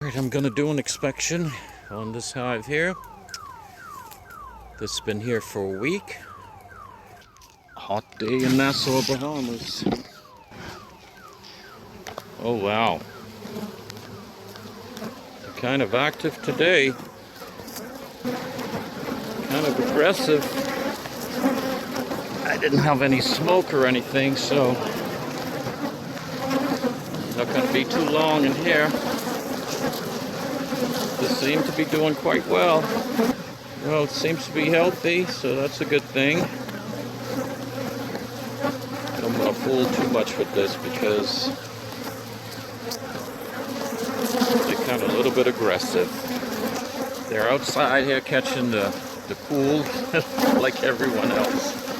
Alright, I'm gonna do an inspection on this hive here. This has been here for a week. Hot day in Nassau, Bahamas. Oh wow. They're kind of active today. Kind of aggressive. I didn't have any smoke or anything, so not gonna be too long in here. They seem to be doing quite well. Well, it seems to be healthy, so that's a good thing. I don't want to fool too much with this because they're kind of a little bit aggressive. They're outside here catching the pool like everyone else.